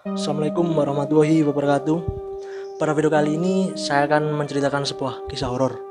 Assalamualaikum warahmatullahi wabarakatuh. Pada video kali ini saya akan menceritakan sebuah kisah horor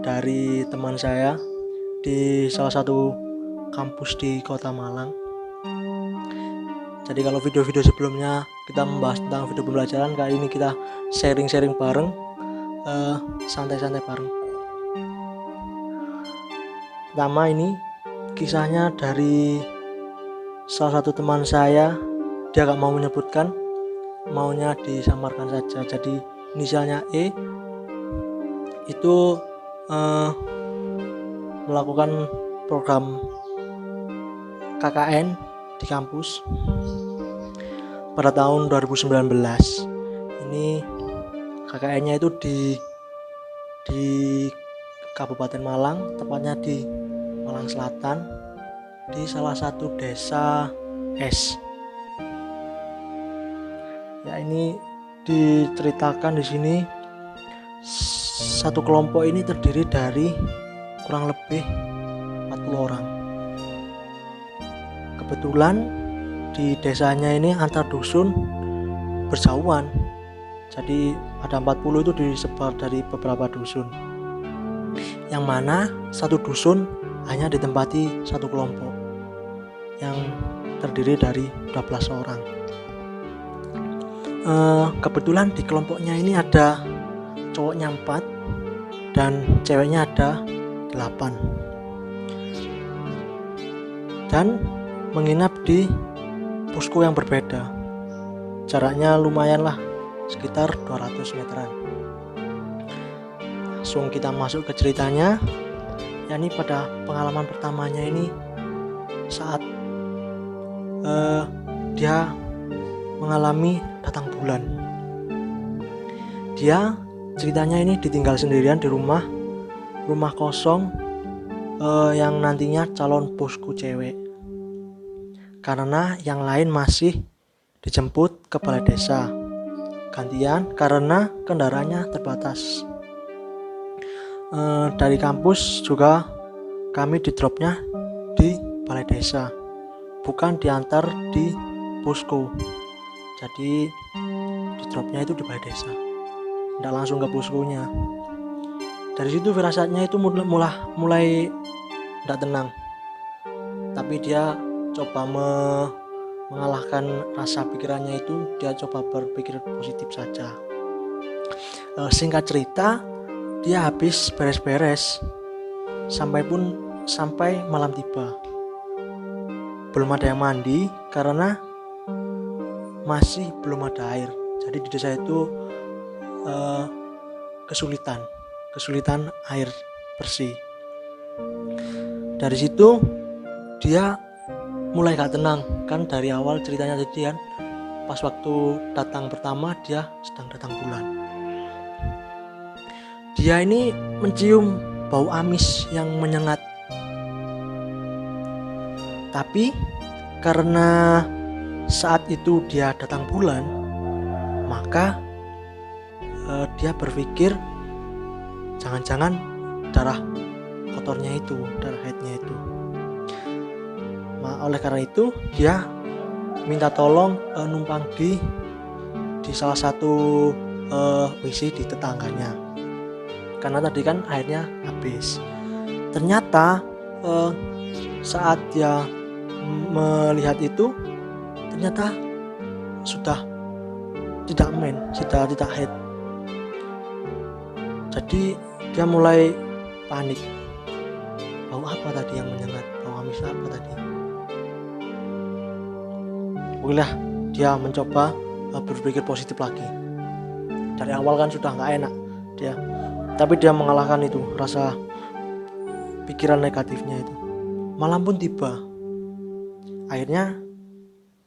dari teman saya di salah satu kampus di Kota Malang. Jadi kalau video-video sebelumnya kita membahas tentang video pembelajaran, kali ini kita sharing-sharing bareng, santai-santai bareng. Pertama ini kisahnya dari salah satu teman saya. Dia gak mau menyebutkan, maunya disamarkan saja. Jadi inisialnya E itu melakukan program KKN di kampus pada tahun 2019. Ini KKN-nya itu di Kabupaten Malang, tepatnya di Malang Selatan, di salah satu desa S. Ya, ini diceritakan di sini satu kelompok ini terdiri dari kurang lebih 40 orang. Kebetulan di desanya ini antar dusun berjauhan. Jadi ada 40 itu disebar dari beberapa dusun. Yang mana satu dusun hanya ditempati satu kelompok yang terdiri dari 12 orang. Kebetulan di kelompoknya ini ada cowoknya 4 dan ceweknya ada 8 dan menginap di posko yang berbeda. Jaraknya lumayan lah, sekitar 200 meteran. Langsung kita masuk ke ceritanya. Yakni pada pengalaman pertamanya ini saat dia mengalami datang bulan. Dia ceritanya ini ditinggal sendirian di rumah kosong yang nantinya calon bosku cewek, karena yang lain masih dijemput ke balai desa gantian karena kendaraannya terbatas. Dari kampus juga kami di dropnya di balai desa, bukan diantar di posko. Jadi di dropnya itu di balai desa, tidak langsung ke poskonya. Dari situ firasatnya itu mulai tidak tenang, tapi dia coba mengalahkan rasa pikirannya itu. Dia coba berpikir positif saja. Singkat cerita, dia habis beres-beres sampai malam tiba. Belum ada yang mandi karena masih belum ada air. Jadi di desa itu kesulitan air bersih. Dari situ dia mulai gak tenang. Kan dari awal ceritanya tadi kan, pas waktu datang pertama dia sedang datang bulan. Dia ini mencium bau amis yang menyengat. Tapi karena saat itu dia datang bulan, maka dia berpikir jangan-jangan darah kotornya itu, darah haidnya itu. Oleh karena itu dia minta tolong numpang di salah satu WC di tetangganya, karena tadi kan airnya habis. Ternyata saat dia melihat itu, ternyata sudah tidak haid. Jadi dia mulai panik. Bau apa tadi yang menyengat? Bau amis apa tadi? Bolehlah dia mencoba berpikir positif lagi. Dari awal kan sudah nggak enak dia, tapi dia mengalahkan itu rasa pikiran negatifnya itu. Malam pun tiba. Akhirnya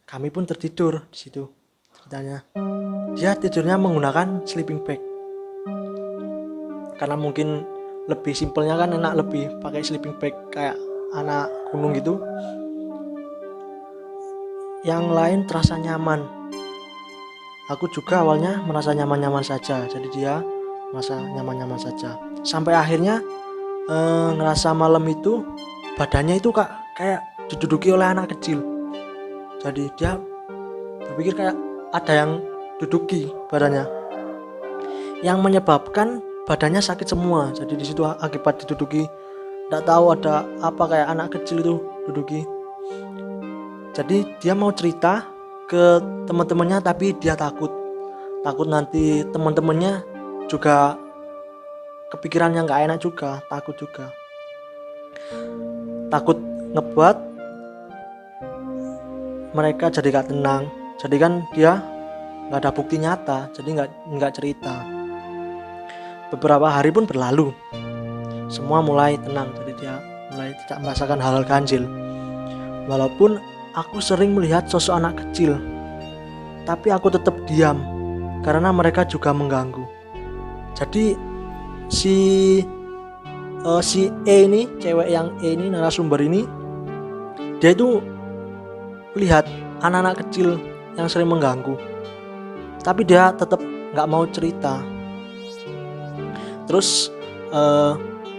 kami pun tertidur di situ. Ceritanya dia tidurnya menggunakan sleeping bag, karena mungkin lebih simpelnya kan, enak lebih pakai sleeping bag kayak anak gunung gitu. Yang lain terasa nyaman. Aku juga awalnya merasa nyaman-nyaman saja. Jadi dia merasa nyaman-nyaman saja. Sampai akhirnya ngerasa malam itu badannya itu kayak diduduki oleh anak kecil. Jadi dia berpikir kayak ada yang duduki badannya, yang menyebabkan badannya sakit semua. Jadi di situ akibat diduduki, tidak tahu ada apa, kayak anak kecil itu duduki. Jadi dia mau cerita ke teman-temannya, tapi dia takut nanti teman-temannya juga kepikiran yang nggak enak juga, takut ngebuat mereka jadi gak tenang. Jadi kan dia nggak ada bukti nyata, jadi nggak cerita. Beberapa hari pun berlalu, semua mulai tenang, jadi dia mulai tidak merasakan hal-hal ganjil. Walaupun aku sering melihat sosok anak kecil, tapi aku tetap diam karena mereka juga mengganggu. Jadi si E ini, cewek yang E ini, narasumber ini, dia itu lihat anak-anak kecil yang sering mengganggu, tapi dia tetap nggak mau cerita. Terus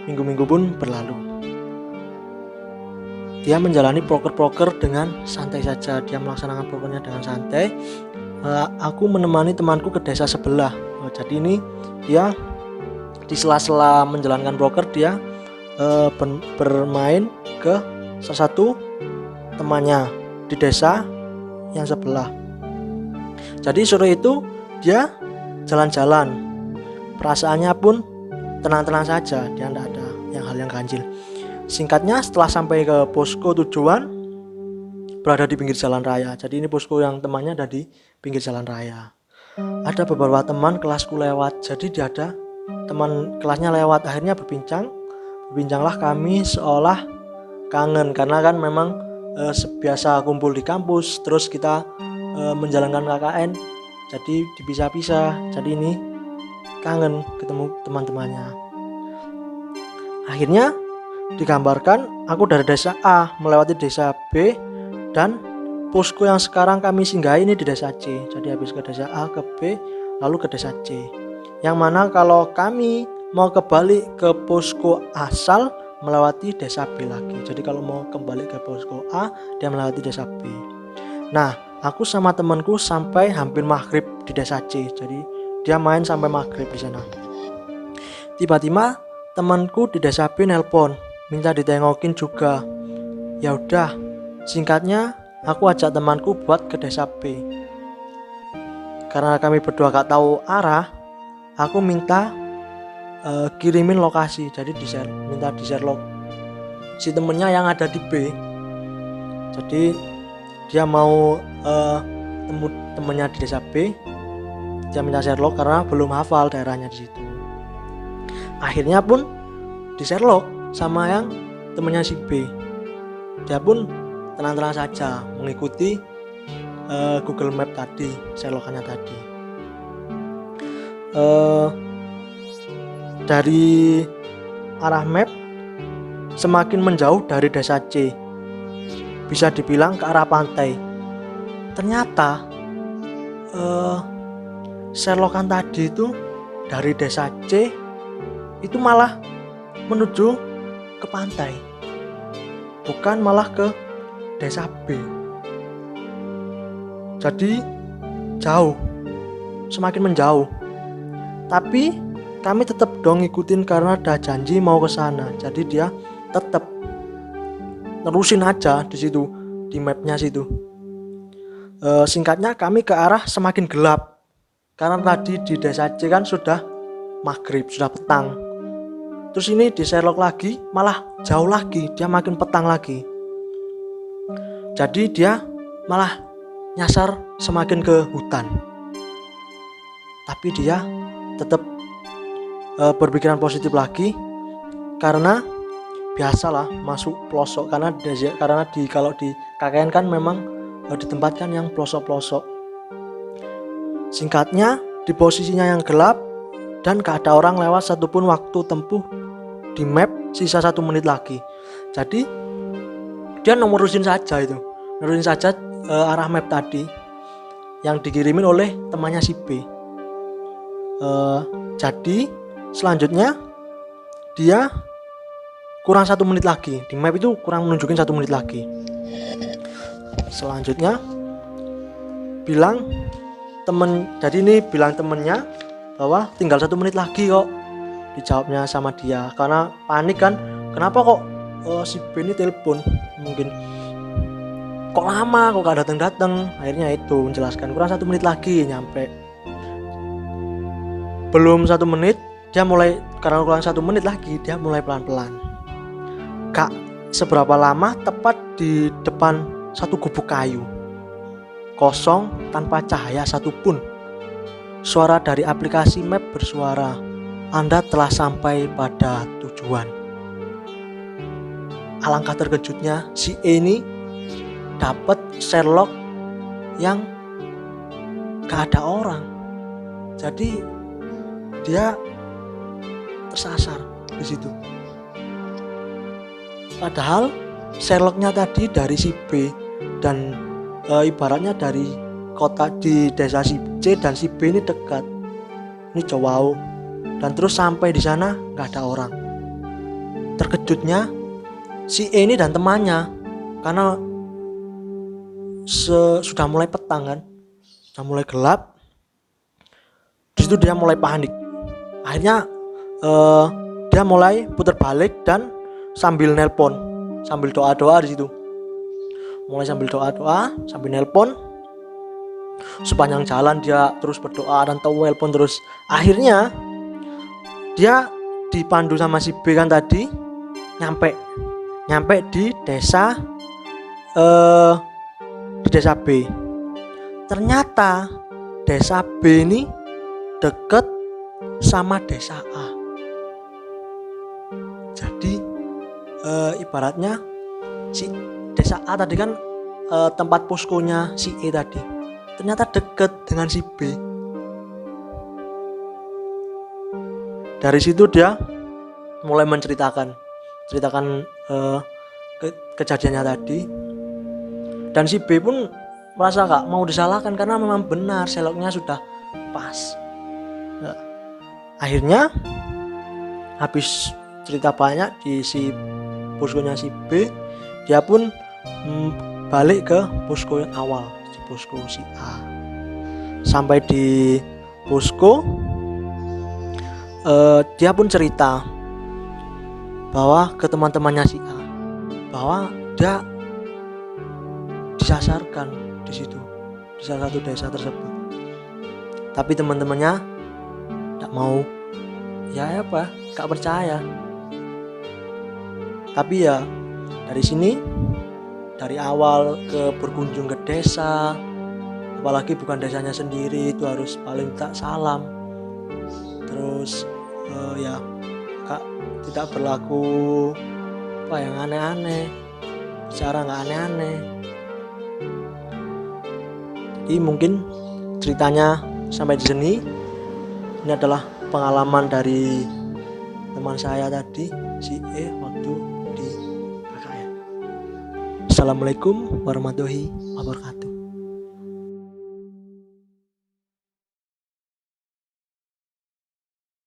minggu-minggu pun berlalu. Dia menjalani proker dengan santai saja. Dia melaksanakan prokernya dengan santai. Aku menemani temanku ke desa sebelah. Jadi ini dia di sela-sela menjalankan proker, dia bermain ke salah satu temannya di desa yang sebelah. Jadi sore itu dia jalan-jalan, perasaannya pun tenang-tenang saja, dia tidak ada hal yang ganjil. Singkatnya, setelah sampai ke posko tujuan, berada di pinggir jalan raya. Jadi ini posko yang temannya ada di pinggir jalan raya. Ada beberapa teman kelasku lewat, jadi dia ada teman kelasnya lewat. Akhirnya berbincanglah kami, seolah kangen, karena kan memang biasa kumpul di kampus, terus kita menjalankan KKN, jadi dipisah-pisah. Jadi ini kangen ketemu teman-temannya. Akhirnya digambarkan aku dari desa A melewati desa B, dan posko yang sekarang kami singgahi ini di desa C. Jadi habis ke desa A, ke B, lalu ke desa C. Yang mana kalau kami mau kembali ke posko asal melewati desa B lagi. Jadi kalau mau kembali ke posko A, dia melewati desa B. Nah, aku sama temanku sampai hampir maghrib di desa C. Jadi dia main sampai maghrib di sana. Tiba-tiba temanku di desa B nelpon, minta ditengokin juga. Ya udah, singkatnya aku ajak temanku buat ke desa B. Karena kami berdua gak tahu arah, aku minta kirimin lokasi. Jadi minta di share log si temennya yang ada di B. Jadi dia mau temu temennya di desa B, dia minta share log karena belum hafal daerahnya di situ. Akhirnya pun di share log sama yang temennya si B. Dia pun tenang-tenang saja mengikuti Google Map tadi, share logannya tadi. Dari arah map semakin menjauh dari desa C, bisa dibilang ke arah pantai. Ternyata selokan tadi itu dari desa C itu malah menuju ke pantai, bukan malah ke desa B. Jadi jauh, semakin menjauh. Tapi kami tetap dong ngikutin karena ada janji mau ke sana. Jadi dia tetap nerusin aja di situ, di mapnya situ. Singkatnya kami ke arah semakin gelap, karena tadi di desa C kan sudah maghrib, sudah petang. Terus ini di Sherlock lagi malah jauh lagi, dia makin petang lagi. Jadi dia malah nyasar semakin ke hutan. Tapi dia tetap berpikiran positif lagi, karena biasalah masuk pelosok, karena kalau di KKN kan memang ditempatkan yang pelosok-pelosok. Singkatnya, di posisinya yang gelap dan gak ada orang lewat satupun, waktu tempuh di map sisa 1 menit lagi. Jadi dia nerusin saja arah map tadi yang dikirimin oleh temannya si B. Jadi selanjutnya dia kurang 1 menit lagi, di map itu kurang menunjukin 1 menit lagi. Selanjutnya bilang jadi ini bilang temennya bahwa tinggal 1 menit lagi kok, dijawabnya sama dia karena panik kan, kenapa kok si B ini telepon, mungkin kok lama kok gak datang. Akhirnya itu menjelaskan kurang 1 menit lagi nyampe. Belum 1 menit dia mulai, karena kurang 1 menit lagi dia mulai pelan-pelan. Gak seberapa lama, tepat di depan satu gubuk kayu kosong tanpa cahaya satupun. Suara dari aplikasi map bersuara, Anda telah sampai pada tujuan. Alangkah terkejutnya si E ini dapat Sherlock yang gak ada orang. Jadi dia tersasar di situ. Padahal Sherlocknya tadi dari si B dan ibaratnya dari kota di desa si C dan si B ini dekat. Ini jauh dan terus sampai di sana nggak ada orang. Terkejutnya si E ini dan temannya karena sudah mulai petang kan, sudah mulai gelap. Di situ dia mulai panik. Akhirnya dia mulai putar balik dan sambil nelpon, sambil doa-doa di situ. Mulai sambil doa-doa, sambil nelpon. Sepanjang jalan dia terus berdoa dan telepon terus. Akhirnya dia dipandu sama si B kan tadi, nyampe di desa B. Ternyata desa B ini deket sama desa A. Jadi ibaratnya si desa A tadi kan tempat poskonya si E tadi, ternyata deket dengan si B. Dari situ dia mulai menceritakan kejadiannya tadi, dan si B pun merasa gak mau disalahkan karena memang benar Sherlocknya sudah pas. Akhirnya habis cerita banyak di si poskonya si B, dia pun balik ke posko yang awal, di posko si A. Sampai di posko, dia pun cerita bahwa ke teman-temannya si A bahwa dia disasarkan di situ, di salah satu desa tersebut. Tapi teman-temannya tidak mau, gak percaya. Tapi ya dari sini, dari awal ke berkunjung ke desa, apalagi bukan desanya sendiri, itu harus paling tak salam. Terus tidak berlaku yang aneh-aneh, bicara nggak aneh-aneh. Jadi mungkin ceritanya sampai di sini. Ini adalah pengalaman dari teman saya tadi, si E, waktu di KKN. Assalamualaikum warahmatullahi wabarakatuh.